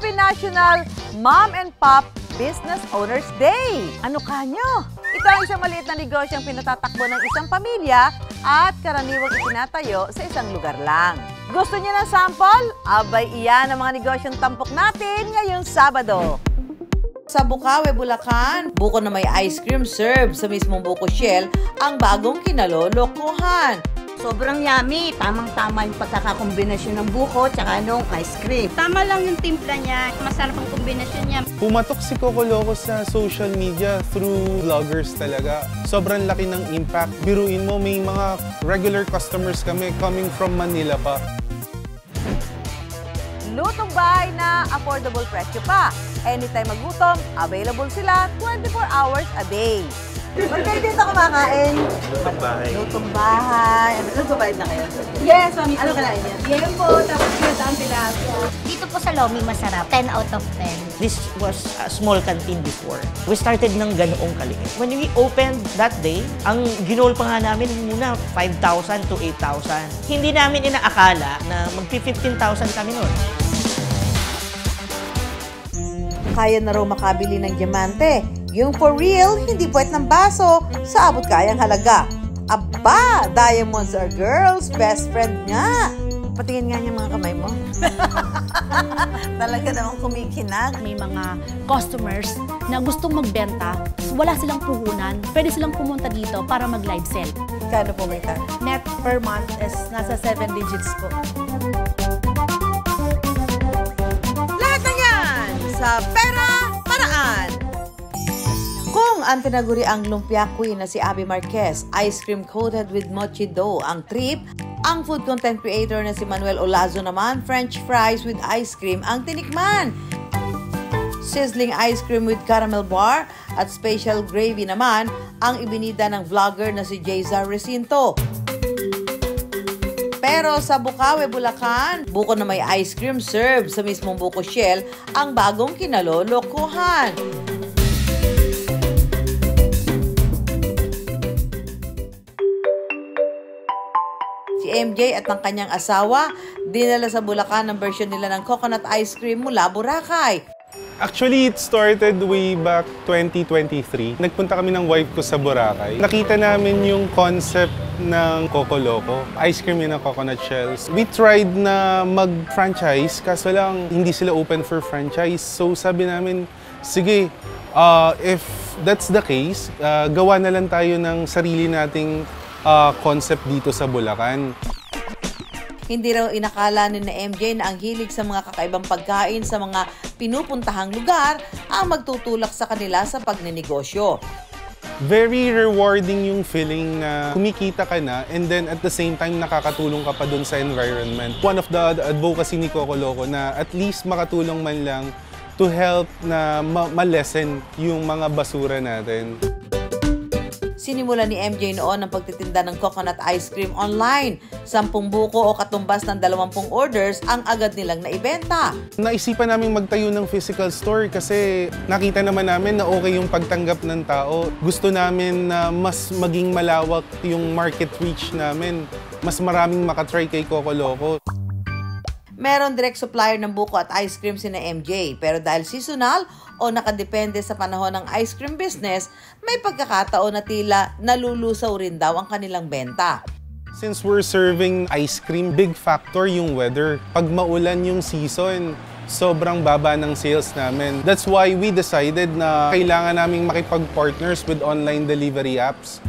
Happy National Mom and Pop Business Owners Day! Ano kanyo? Ito ang isang maliit na negosyong pinatatakbo ng isang pamilya at karaniwang itinatayo sa isang lugar lang. Gusto niyo ng sample? Abay, iyan ang mga negosyong tampok natin ngayong Sabado. Sa Bukawe, Bulacan, buko na may ice cream serve sa mismong buko shell ang bagong kinalolokohan. Sobrang yummy. Tamang-tama yung pagkakakombinasyon ng buko tsaka nung ice cream. Tama lang yung timpla niya. Masarap ang kombinasyon niya. Pumatok si Coco Loco sa social media through vloggers talaga. Sobrang laki ng impact. Biruin mo, may mga regular customers kami coming from Manila pa. Lutong bahay na affordable presyo pa. Anytime magutom, available sila 24 hours a day. Ba't kayo dito kumakain? Lutong bahay. Lutong bahay. Nagbabayad na kayo? Yes, mami. Ano kalain niya? Yan po, tapos kinataan sila. Dito po sa Lomi, masarap. 10 out of 10. This was a small canteen before. We started ng ganoong kaliit. When we opened that day, ang ginol pa nga namin muna 5,000 to 8,000. Hindi namin inaakala na mag-15,000 kami noon. Kaya na raw makabili ng diamante. Yung for real, hindi puwet ng baso sa abot kayang halaga. Aba, diamonds are girls' best friend nga. Patingin nga niya mga kamay mo. Talaga namang kumikinag. May mga customers na gustong magbenta, wala silang puhunan, pwede silang pumunta dito para mag-live sell. Kano po may ta? Net per month is nasa 7 digits po. Lahat na yan sa Pera Paraan. Kung ang tinaguri ang lumpia queen na si Abby Marquez, ice cream coated with mochi dough ang trip, ang food content creator na si Manuel Olazo naman, French fries with ice cream ang tinikman. Sizzling ice cream with caramel bar at special gravy naman ang ibinida ng vlogger na si Jayza Recinto. Pero sa Bukawe, Bulacan, buko na may ice cream serve sa mismong buko shell ang bagong kinalolokohan. Si MJ at ang kanyang asawa, dinala sa Bulacan ang version nila ng coconut ice cream mula Boracay. Actually, it started way back 2023. Nagpunta kami ng wife ko sa Boracay. Nakita namin yung concept ng Coco Loco. Ice cream yun ng coconut shells. We tried na mag-franchise, kaso lang hindi sila open for franchise. So sabi namin, sige, if that's the case, gawa na lang tayo ng sarili nating concept dito sa Bulacan. Hindi raw inakala ni na MJ na ang hilig sa mga kakaibang pagkain sa mga pinupuntahang lugar ang magtutulak sa kanila sa pagninegosyo. Very rewarding yung feeling na kumikita ka na and then at the same time nakakatulong ka pa dun sa environment. One of the advocacy ni Coco Loco na at least makatulong man lang to help na ma-lessen yung mga basura natin. Sinimula ni MJ noon ang pagtitinda ng coconut ice cream online. 10 buko o katumbas ng 20 orders ang agad nilang naibenta. Naisipan namin magtayo ng physical store kasi nakita naman namin na okay yung pagtanggap ng tao. Gusto namin na mas maging malawak yung market reach namin. Mas maraming makatry kay Coco Loco. Meron direct supplier ng buko at ice cream sina MJ, pero dahil seasonal o nakadepende sa panahon ng ice cream business, may pagkakataon na tila nalulusaw rin daw ang kanilang benta. Since we're serving ice cream, big factor yung weather. Pag maulan yung season, sobrang baba ng sales namin. That's why we decided na kailangan naming makipag-partners with online delivery apps.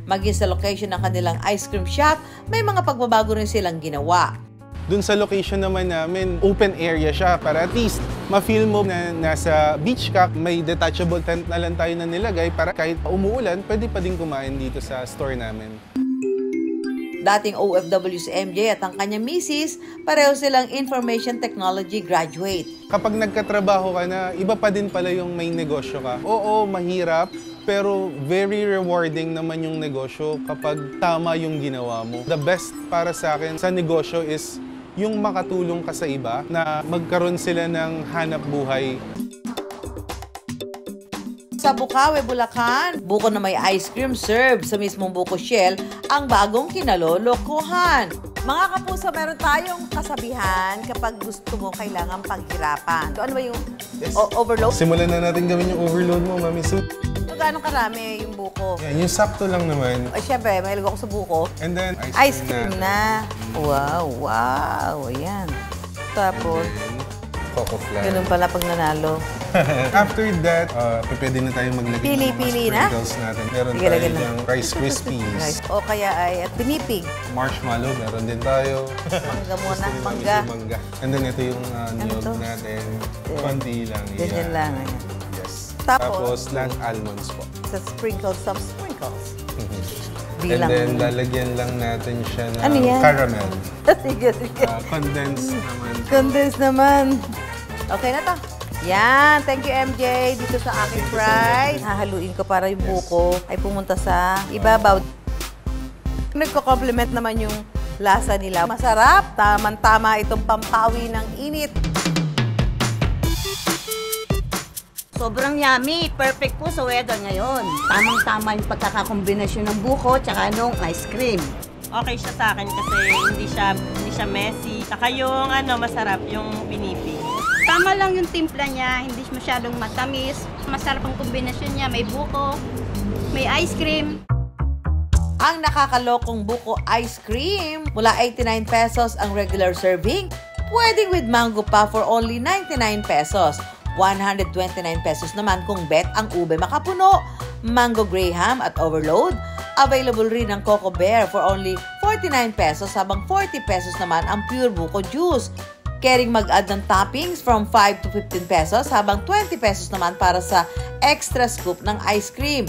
Maging sa location ng kanilang ice cream shop, may mga pagbabago rin silang ginawa. Dun sa location naman namin, open area siya para at least ma-feel mo na nasa beach ka. May detachable tent na lang tayo na nilagay para kahit umuulan, pwede pa din kumain dito sa store namin. Dating OFW si MJ at ang kanyang misis, pareho silang information technology graduate. Kapag nagkatrabaho ka na, iba pa din pala yung may negosyo ka. Oo, mahirap, pero very rewarding naman yung negosyo kapag tama yung ginawa mo. The best para sa akin sa negosyo is yung makatulong ka sa iba na magkaroon sila ng hanap buhay. Sa Bukawe, Bulacan, buko na may ice cream served sa mismong buko shell ang bagong kinalolokohan. Mga kapuso, meron tayong kasabihan kapag gusto mo kailangan paghirapan. So, ano ba yung overload? Simulan na natin gawin yung overload mo, Mami Sue. So, gaano karami yung buko? Yan, yung sakto lang naman. Ay, syempre, mahilig ako sa buko. And then, Ice cream na. Wow. Ayan. Tapos, Coco flan. ganun pala pag nanalo. After that, pwede na tayong maglagay Pili na? sprinkles natin. Meron Sige, tayo lagyan na. yung Rice Krispies. Guys, o kaya ay at pinipig. Marshmallow, meron din tayo. Mangga muna, Gusto ni Mami mangga. Sue, mangga. And then ito yung niyog to? natin. Yeah. Konti lang. Ganyan Yan. lang. Ayan. Yes. Tapos, Lahat almonds po. sa sprinkles, some sprinkles. And Bilang. then, lalagyan lang natin siya ng Ano yan? caramel. sige. Condensed naman. Condense naman. Okay na to. Yan. Thank you, MJ. Dito sa aking fries. Hahaluin ko para yung buko ay pumunta sa ibabaw. Nagko-complement naman yung lasa nila. Masarap. Tama-tama itong pampawi ng init. Sobrang yummy. Perfect po sa weather ngayon. Tamang-tama yung pagkakakombinasyon ng buko tsaka nung ice cream. Okay siya sa akin kasi hindi siya messy. Saka yung masarap yung pinipig. Tama lang yung timpla niya, hindi masyadong matamis. Masarap ang kombinasyon niya, may buko, may ice cream. Ang nakakalokong buko ice cream, mula 89 pesos ang regular serving, pwedeng with mango pa for only 99 pesos. 129 pesos naman kung bet ang ube makapuno. Mango Graham at overload. Available rin ang Coco Bear for only 49 pesos habang 40 pesos naman ang pure buko juice. Caring mag-add ng toppings from 5 to 15 pesos habang 20 pesos naman para sa extra scoop ng ice cream.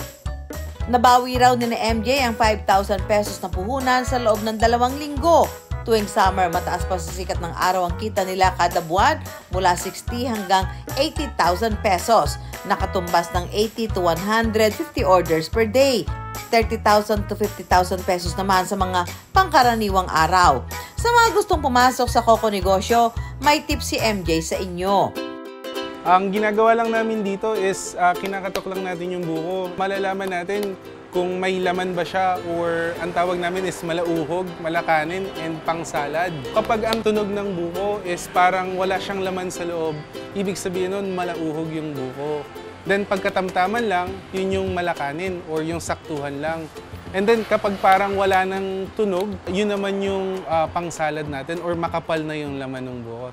Nabawi raw ni MJ ang 5,000 pesos na puhunan sa loob ng 2 linggo. Tuwing summer, mataas pa sa sikat ng araw ang kita nila kada buwan mula 60 hanggang 80,000 pesos. Nakatumbas ng 80 to 150 orders per day. 30,000 to 50,000 pesos naman sa mga pangkaraniwang araw. Sa mga gustong pumasok sa Coco Negosyo, may tip si MJ sa inyo. Ang ginagawa lang namin dito is kinakatok lang natin yung buko. Malalaman natin kung may laman ba siya or ang tawag namin is malauhog, malakanin, and pang-salad. Kapag ang tunog ng buko is parang wala siyang laman sa loob, ibig sabihin nun malauhog yung buko. Then pagkatamtaman lang, yun yung malakanin or yung saktuhan lang. And then kapag parang wala ng tunog, yun naman yung pang-salad natin or makapal na yung laman ng buko.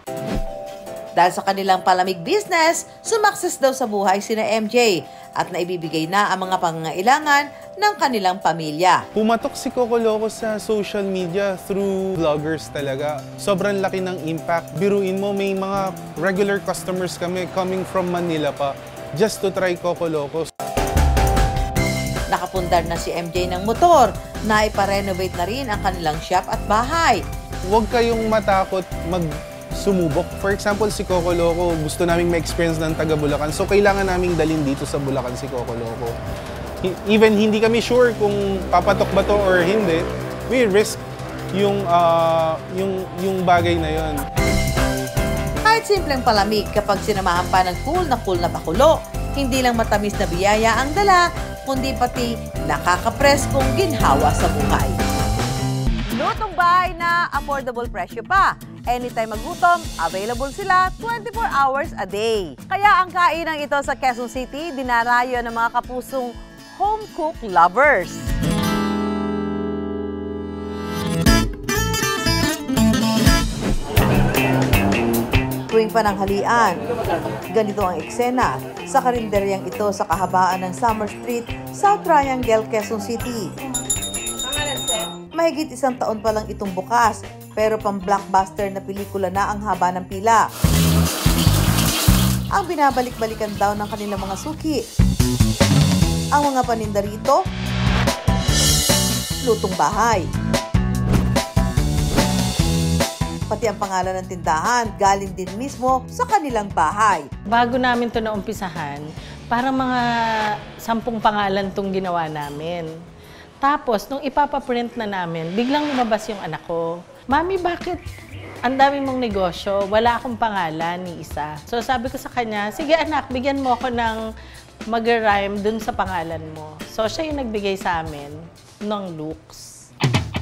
Dahil sa kanilang palamig business, sumakses daw sa buhay sina MJ at naibibigay na ang mga pangangailangan ng kanilang pamilya. Pumatok si Coco Loco sa social media through vloggers talaga. Sobrang laki ng impact. Biruin mo, may mga regular customers kami coming from Manila pa just to try Coco Loco. Nakapundar na si MJ ng motor na iparenovate na rin ang kanilang shop at bahay. Huwag kayong matakot sumubok. For example, si Coco Loco, gusto naming ma-experience ng taga Bulacan. So, kailangan naming dalhin dito sa Bulacan si Coco Loco. Even hindi kami sure kung papatok ba to or hindi, we risk yung bagay na yon. Kahit simpleng palamig kapag sinamahan pa ng cool na pakulo, hindi lang matamis na biyaya ang dala, kundi pati nakakapreskong ginhawa sa buhay. Lutong bahay na affordable presyo pa. Anytime magutom, available sila 24 hours a day. Kaya ang kainang ito sa Quezon City, dinarayo ng mga kapusong home cook lovers. Tuwing pananghalian, ganito ang eksena sa karinderyang ito sa kahabaan ng Summer Street, South Triangle, Quezon City. Mahigit 1 taon pa lang itong bukas, pero pang-blockbuster na pelikula na ang haba ng pila. Ang binabalik-balikan daw ng kanilang mga suki. Ang mga paninda rito, lutong bahay. Pati ang pangalan ng tindahan, galing din mismo sa kanilang bahay. Bago namin ito naumpisahan, parang mga 10 pangalan itong ginawa namin. Tapos, nung ipapaprint na namin, biglang lumabas yung anak ko. Mami, bakit ang dami mong negosyo? Wala akong pangalan ni isa. So sabi ko sa kanya, sige anak, bigyan mo ako ng mag-rhyme dun sa pangalan mo. So, siya yung nagbigay sa amin ng looks.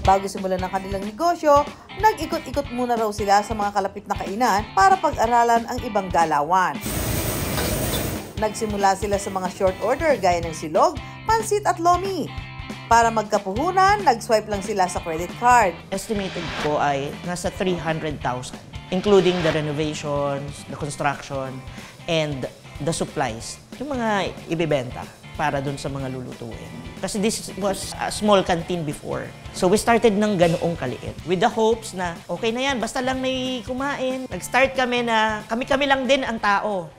Bago simulan ng kanilang negosyo, nag-ikot-ikot muna raw sila sa mga kalapit na kainan para pag-aralan ang ibang galawan. Nagsimula sila sa mga short order gaya ng silog, pansit at lomi. Para magkapuhunan, nag-swipe lang sila sa credit card. Estimated ko ay nasa 300,000, including the renovations, the construction, and the supplies. Yung mga ibibenta para dun sa mga lulutuin. Kasi this was a small canteen before. So we started ng ganoong kaliit. With the hopes na okay na yan, basta lang may kumain. Nag-start kami na kami-kami lang din ang tao.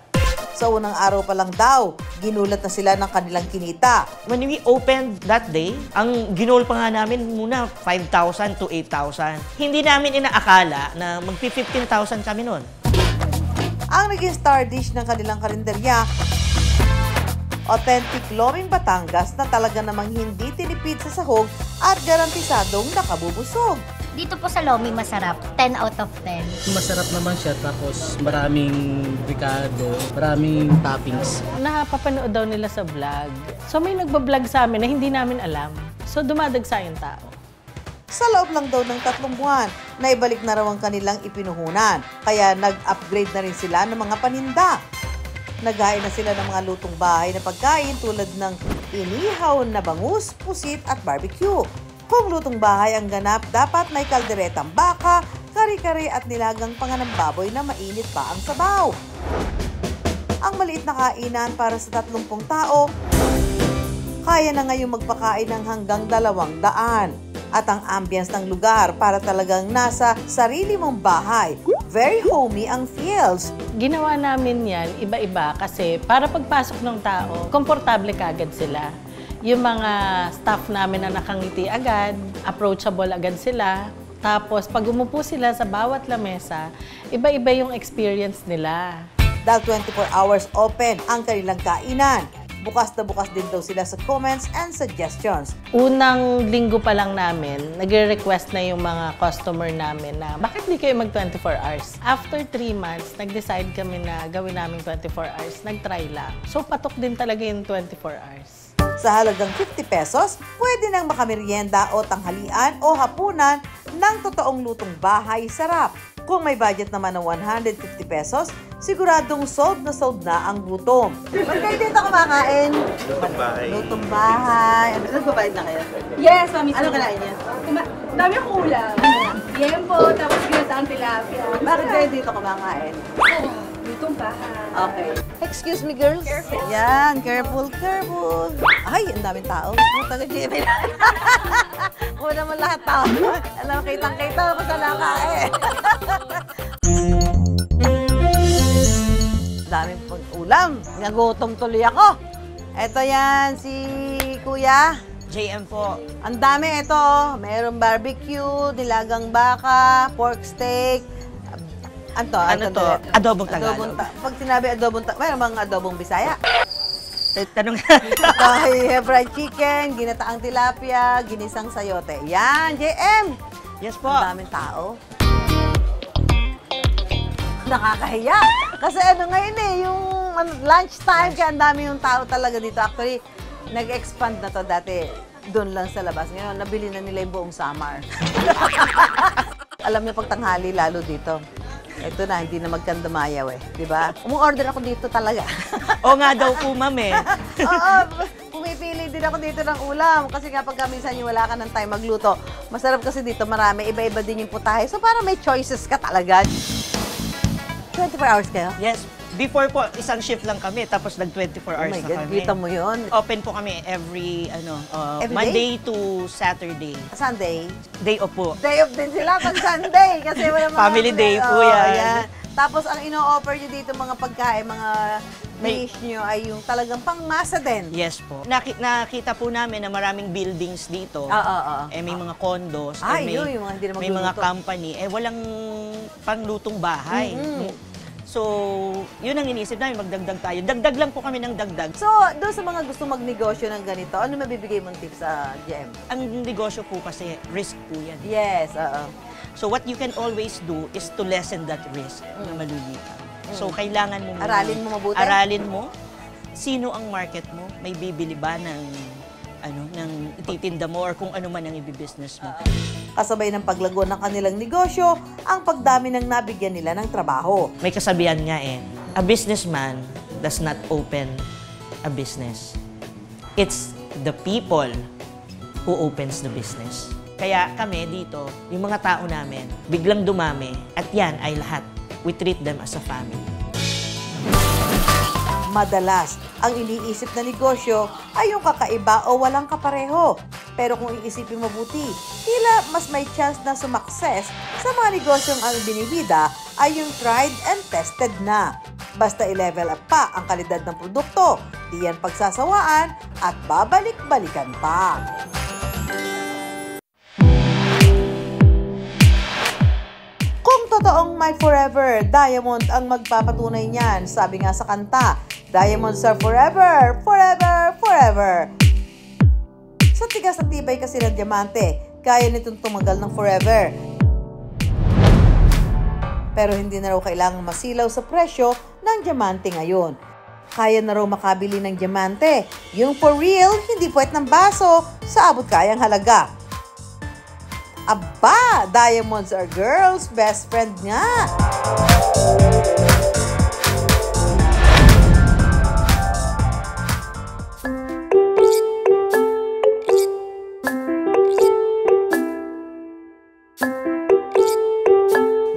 Sa unang araw pa lang daw, ginulat na sila ng kanilang kinita. When we opened that day, ang ginol pa nga namin muna 5,000 to 8,000. Hindi namin inaakala na magpi-15,000 kami nun. Ang naging star dish ng kanilang karinderya, authentic Loming Batangas na talaga namang hindi tinipid sa sahog at garantisadong nakabubusog. Dito po sa Lomi masarap, 10 out of 10. Masarap naman siya, tapos maraming ricado, maraming toppings. Napapanood daw nila sa vlog. So may nagbablog sa amin na hindi namin alam. So dumadagsa yung tao. Sa loob lang daw ng 3 buwan, naibalik na raw ang kanilang ipinuhunan. Kaya nag-upgrade na rin sila ng mga paninda. Naghain na sila ng mga lutong bahay na pagkain tulad ng inihaw na bangus, pusit at barbecue. Kung lutong bahay ang ganap, dapat may kalderetang baka, kari-kari at nilagang panganang baboy na mainit pa ang sabaw. Ang maliit na kainan para sa 30 tao, kaya na ngayong magpakain ng hanggang 200. At ang ambience ng lugar para talagang nasa sarili mong bahay. Very homey ang feels. Ginawa namin yan iba-iba kasi para pagpasok ng tao, komportable kaagad sila. Yung mga staff namin na nakangiti agad, approachable agad sila. Tapos pag umupo sila sa bawat lamesa, iba-iba yung experience nila. Dahil 24 hours open ang kanilang kainan. Bukas na bukas din daw sila sa comments and suggestions. Unang linggo pa lang namin, nagre-request na yung mga customer namin na bakit di kayo mag 24 hours? After 3 months, nag-decide kami na gawin namin 24 hours. Nag-try lang. So patok din talaga yung 24 hours. Sa halagang 50 pesos, pwede nang makamerienda o tanghalian o hapunan ng totoong lutong bahay sarap. Kung may budget naman ng 150 pesos, siguradong sold na ang gutom. Ba't kayo dito kumakain? Lutong bahay. Lutong bahay. Nagbabayad na kayo? Yes, mami. Ano kalain niya? Dami akong ulam. Yempo, tapos ginataang tilapia. Bakit kayo dito kumakain? Lutong bahay. Okay. Excuse me, girls. Careful. Yan, careful, careful. Ay, ang daming tao. Puta ka, Jimmy. Una mo lahat tao. Alam, kitang-kita ako sa nakain. Daming ulam. Nagutom tuloy ako. Ito yan, si Kuya. JM po. Ang dami ito. Merong barbecue, nilagang baka, pork steak. Ano to? Adobong Tagalog. Pag sinabi adobong Tagalog, mayroon mga adobong Bisaya. Tanong Ay, fried chicken, ginataang tilapia, ginisang sayote. Yan, JM! Yes po. Ang daming tao. Nakakahiya. Kasi ano ngayon yung lunchtime, kaya ang dami yung tao talaga dito. Actually, nag-expand na to dati. Doon lang sa labas. Ngayon, nabili na nila yung buong Samar. Alam niyo, pag tanghali, lalo dito. Ito na, hindi na magkandamayaw eh. Diba? Umu-order ako dito talaga. Oo nga daw po, ma'am eh. Oo, pumipili din ako dito ng ulam. Kasi nga pagka minsan yung wala ka ng time magluto, masarap kasi dito marami, iba-iba din yung putahe. So para may choices ka talaga. 24 hours kayo? Yes. Before po, isang shift lang kami, tapos nag-24 hours Oh my na God, kami. kita mo yun. Open po kami every Every Monday to Saturday. Sunday? Day off po. Day off din sila pag Sunday. Kasi wala mga... Family day po yan. Tapos ang ino-offer nyo dito mga pagkain, mga dish nyo ay yung talagang pangmasa din. Yes po. Nakita po namin na maraming buildings dito. Eh, may mga condos. Ay, may, yung mga hindi na may mga magluluto. company. Eh, walang panglutong bahay. So, yun ang iniisip namin, magdagdag tayo. Dagdag lang po kami ng dagdag. So, doon sa mga gusto magnegosyo ng ganito, ano mabibigay mong tips sa GM? Ang negosyo po kasi, risk po yan. Yes, oo. So, what you can always do is to lessen that risk na malulita. So, kailangan mo Aralin mo mabuti? Aralin mo. sino ang market mo? May bibili ba ng ititinda mo or kung ano man ang ibibusiness mo? Kasabay ng paglago ng kanilang negosyo, ang pagdami ng nabigyan nila ng trabaho. May kasabihan nga a businessman does not open a business. It's the people who opens the business. Kaya kami dito, yung mga tao namin, biglang dumami at yan ay lahat. We treat them as a family. Madalas, ang iniisip na negosyo ay yung kakaiba o walang kapareho. Pero kung iisipin mabuti, tila mas may chance na sumakses sa mga negosyong ang binibida ay yung tried and tested na. Basta i-level up pa ang kalidad ng produkto, di yan pagsasawaan at babalik-balikan pa. Kung totoong my forever, diamond ang magpapatunay niyan. Sabi nga sa kanta, diamonds are forever, forever, forever. Sa tigas at tibay kasi ng diamante, kaya nitong tumagal ng forever. Pero hindi na raw kailangang masilaw sa presyo ng diamante ngayon. Kaya na raw makabili ng diamante. Yung for real, hindi puwet ng baso sa abot kayang halaga. Aba, diamonds are girls' best friend nga.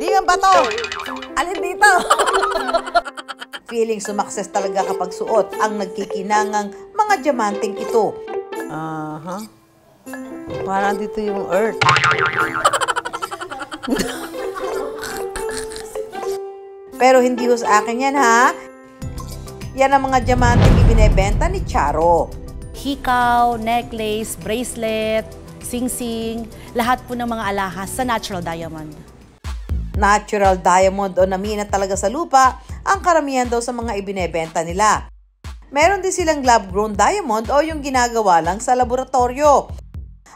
Di nga ba to? Alin dito? Feeling sumakses talaga kapag suot ang nagkikinangang mga diamanting ito. Parang dito yung earth. Pero hindi ho sa akin yan, ha? Yan ang mga diamanting ibinebenta ni Charo. Hikaw, necklace, bracelet, sing-sing, lahat po ng mga alahas sa natural diamond. Natural diamond o namina talaga sa lupa ang karamihan daw sa mga ibinebenta nila. Meron din silang lab-grown diamond o yung ginagawa lang sa laboratorio.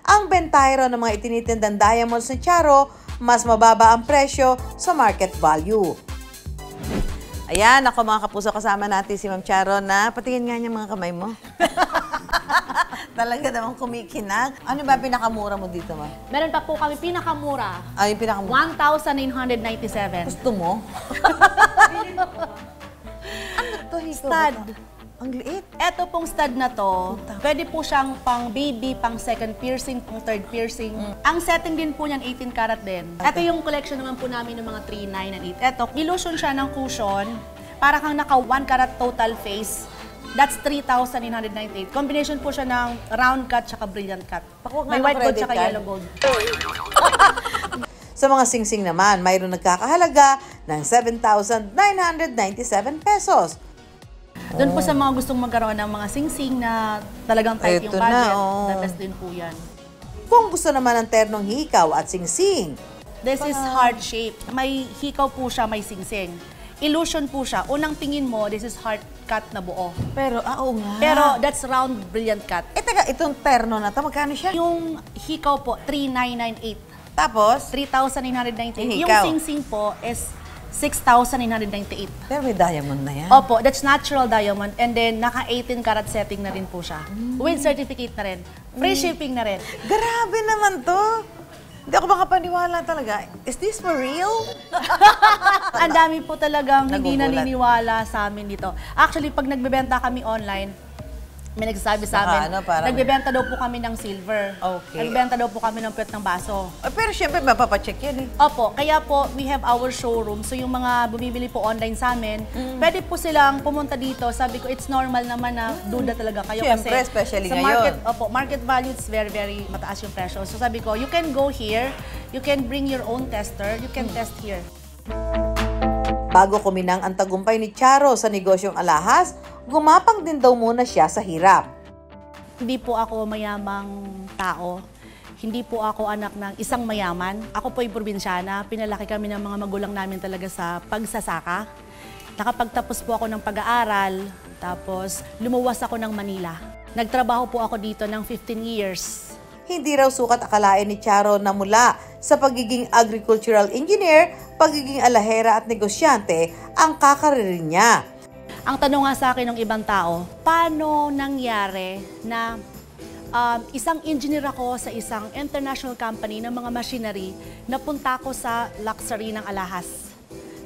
Ang bentahe raw ng mga itinitindang diamonds ni Charo, mas mababa ang presyo sa market value. Ayan, ako mga kapuso, kasama natin si Ma'am Charo na patingin nga niya mga kamay mo. Talaga naman kumikinang. Ano ba pinakamura mo dito, Ma'am? Meron pa po kami pinakamura. Ay, yung pinakamura? 1,997. Gusto mo? Ano to? Stud. Ang liit. Ito pong stud na to, pwede po siyang pang baby, pang second piercing, pang third piercing. Ang setting din po niyan, 18 karat din. Ito yung collection naman po namin ng mga 3, 9, and 8. Ito, illusion siya ng cushion, para kang naka 1 karat total face. That's 3,998. Combination po siya ng round cut tsaka brilliant cut. May white gold tsaka yellow gold. Sa mga singsing naman, mayroon nagkakahalaga ng 7,997 pesos. Doon po sa mga gustong magkaroon ng mga singsing na talagang tight yung budget, the best din po yan. Kung gusto naman ng ternong hikaw at singsing. This is heart shape. May hikaw po siya, may singsing. Illusion po siya. Unang tingin mo, this is heart cut na buo. Pero, oo nga. Pero that's round brilliant cut. Teka, itong terno na to, magkano siya? Yung hikaw po, 3,998. Tapos? 3,998. Yung hikaw? singsing po is 6,998. Pero may diamond na yan. Opo, that's natural diamond. And then, naka 18 karat setting na rin po siya. With certificate na rin. Free shipping na rin. Grabe naman to. Hindi ako makapaniwala talaga. Is this for real? Ang dami po talagang hindi Nagugulat. naniniwala sa amin dito. Actually, pag nagbebenta kami online, may nagsasabi sa amin, nagbebenta daw po kami ng silver. Okay. Nagbebenta daw po kami ng puwet ng baso. Pero syempre, mapapacheck yan eh. Opo, kaya po, we have our showroom. So yung mga bumibili po online sa amin, pwede po silang pumunta dito. Sabi ko, it's normal naman na duda talaga kayo. Syempre, kasi especially sa ngayon. market, opo, market value, it's very, very mataas yung presyo. So sabi ko, you can go here, you can bring your own tester, you can test here. Bago kuminang ang tagumpay ni Charo sa negosyong alahas, gumapang din daw muna siya sa hirap. Hindi po ako mayamang tao. Hindi po ako anak ng isang mayaman. Ako po yung probinsyana. Pinalaki kami ng mga magulang namin talaga sa pagsasaka. Nakapagtapos po ako ng pag-aaral. Tapos lumuwas ako ng Manila. Nagtrabaho po ako dito ng 15 years. Hindi raw sukat akalain ni Charo na mula sa pagiging agricultural engineer, pagiging alahera at negosyante ang kakaririn niya. Ang tanong nga sa akin ng ibang tao, paano nangyari na isang engineer ako sa isang international company ng mga machinery, napunta ko sa luxury ng alahas.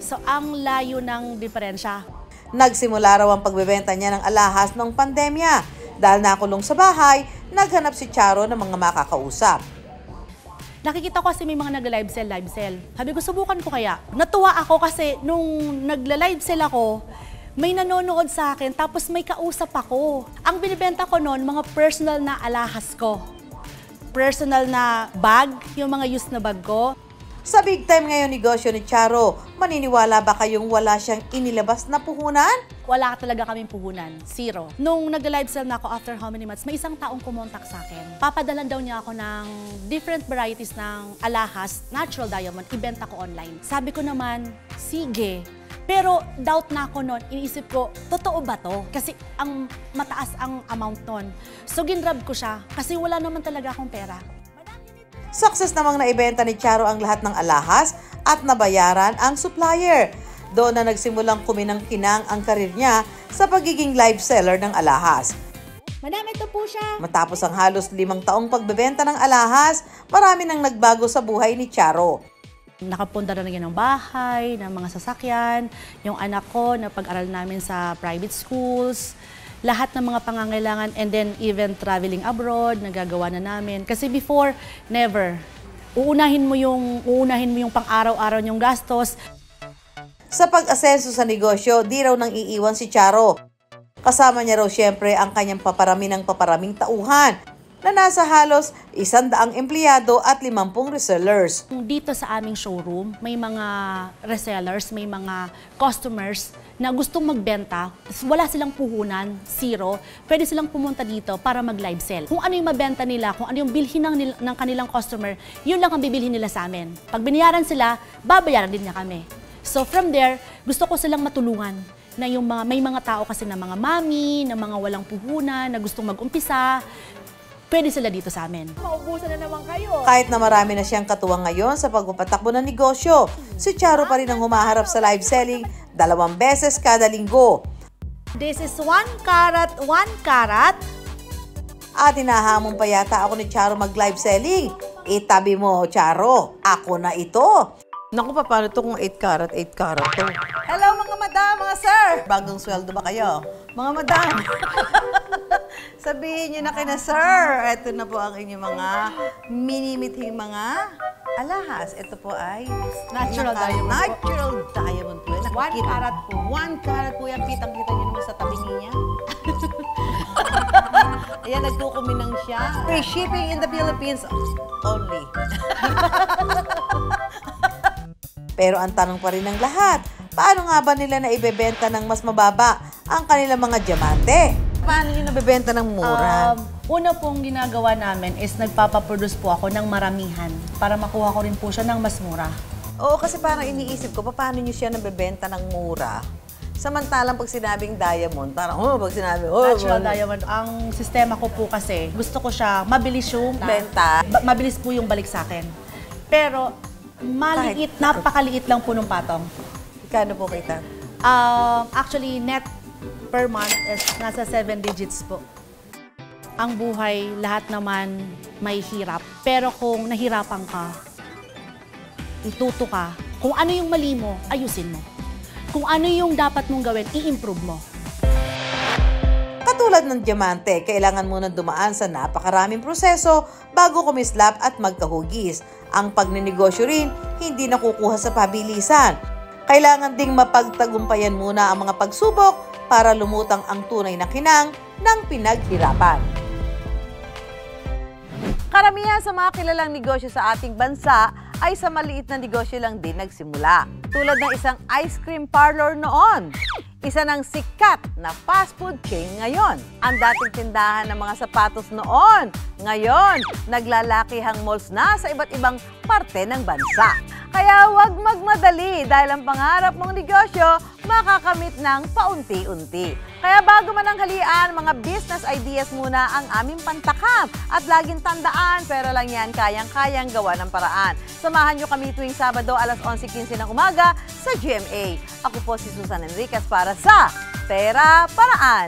So, ang layo ng diferensya. Nagsimula raw ang pagbebenta niya ng alahas noong pandemya. Dahil nakulong sa bahay, naghanap si Charo ng mga makakausap. Nakikita ko kasi may mga nag-live sell. Sabi ko, subukan ko kaya. Natuwa ako kasi nung nagla-live sell ako, may nanonood sa akin, tapos may kausap ako. Ang binibenta ko noon, mga personal na alahas ko. Personal na bag, yung mga used na bag ko. Sa big time ngayon negosyo ni Charo, maniniwala ba kayong wala siyang inilabas na puhunan? Wala talaga kaming puhunan. Zero. Nung nag-live sell na ako after how many months, may isang taong kumontak sa akin. Papadalan daw niya ako ng different varieties ng alahas, natural diamond, ibenta ko online. Sabi ko naman, sige. Pero doubt na ako noon, iniisip ko, totoo ba to? Kasi ang mataas ang amount noon. So ginrab ko siya kasi wala naman talaga akong pera. Success namang naibenta ni Charo ang lahat ng alahas at nabayaran ang supplier. Doon na nagsimulang kuminang-kinang ang karir niya sa pagiging live seller ng alahas. Madam, ito po siya. Matapos ang halos 5 taong pagbebenta ng alahas, marami nang nagbago sa buhay ni Charo. Nakapunda na rin ng bahay, ng mga sasakyan, yung anak ko na pag-aral namin sa private schools, lahat ng mga pangangailangan, and then even traveling abroad, nagagawa na namin. Kasi before, never. Uunahin mo yung pang-araw-araw niyong gastos. Sa pag-asenso sa negosyo, di raw nang iiwan si Charo. Kasama niya raw siyempre ang kanyang paparami ng paparaming tauhan, na nasa halos 100 empleyado at 50 resellers. Dito sa aming showroom, may mga resellers, may mga customers na gustong magbenta. Wala silang puhunan, zero. Pwede silang pumunta dito para mag-live sell. Kung ano yung mabenta nila, kung ano yung bilhin ng kanilang customer, yun lang ang bibilhin nila sa amin. Pag binayaran sila, babayaran din niya kami. So from there, gusto ko silang matulungan. Na yung may mga tao kasi na mga mami, na mga walang puhunan, na gustong mag-umpisa, pwede sila dito sa amin. Maubusan na naman kayo. Kahit na marami na siyang katuwang ngayon sa pagpapatakbo ng negosyo, si Charo pa rin ang humaharap sa live selling 2 beses kada linggo. This is 1 karat, 1 karat. At hinahamon pa yata ako ni Charo mag-live selling. Itabi mo, Charo, ako na ito. Naku, paano to kung 8 karat to? Hello mga madam, mga sir! Bagong sweldo ba kayo? Mga madam! Sabihin niyo na kina sir, ito na po ang inyong mga mini-mithing mga alahas. Ito po ay Natural diamond po. Natural diamond po. 1 karat po. 1 karat po yan. Kitang-kita niyo naman sa tabi niya. Ayan, nagkukuminang siya. Free shipping in the Philippines only. Pero ang tanong pa rin ng lahat, paano nga ba nila na ibebenta ng mas mababa ang kanilang mga diamante? Paano nyo nabebenta ng mura? Una pong ginagawa namin is nagpapaproduce po ako ng maramihan para makuha ko rin po siya ng mas mura. Oo, kasi parang iniisip ko, paano nyo siya nabebenta ng mura? Samantalang pag sinabing diamond, parang, pag sinabing, Natural diamond. Ang sistema ko po kasi, gusto ko siya, mabilis yung benta. Mabilis po yung balik sa akin. Pero, maliit, napakaliit lang po ng patong. Kano po kita? Actually, net per month is nasa 7 digits po. Ang buhay, lahat naman may hirap. Pero kung nahirapan ka, ituto ka, kung ano yung mali mo, ayusin mo. Kung ano yung dapat mong gawin, i-improve mo. Katulad ng diamante, kailangan muna dumaan sa napakaraming proseso bago kumislap at magkahugis. Ang pagninegosyo rin, hindi nakukuha sa pabilisan. Kailangan ding mapagtagumpayan muna ang mga pagsubok para lumutang ang tunay na kinang ng pinaghirapan. Karamihan sa mga kilalang negosyo sa ating bansa ay sa maliit na negosyo lang din nagsimula. Tulad ng isang ice cream parlor noon. Isa ng sikat na fast food chain ngayon. Ang dating tindahan ng mga sapatos noon, ngayon, naglalakihang malls na sa iba't ibang parte ng bansa. Kaya huwag magmadali dahil ang pangarap mong negosyo makakamit ng paunti-unti. Kaya bago man ang halian, mga business ideas muna ang aming pantakam. At laging tandaan, pero lang yan kayang-kayang gawa ng paraan. Samahan nyo kami tuwing Sabado alas 11:15 ng umaga sa GMA. Ako po si Susan Enriquez para sa Pera Paraan.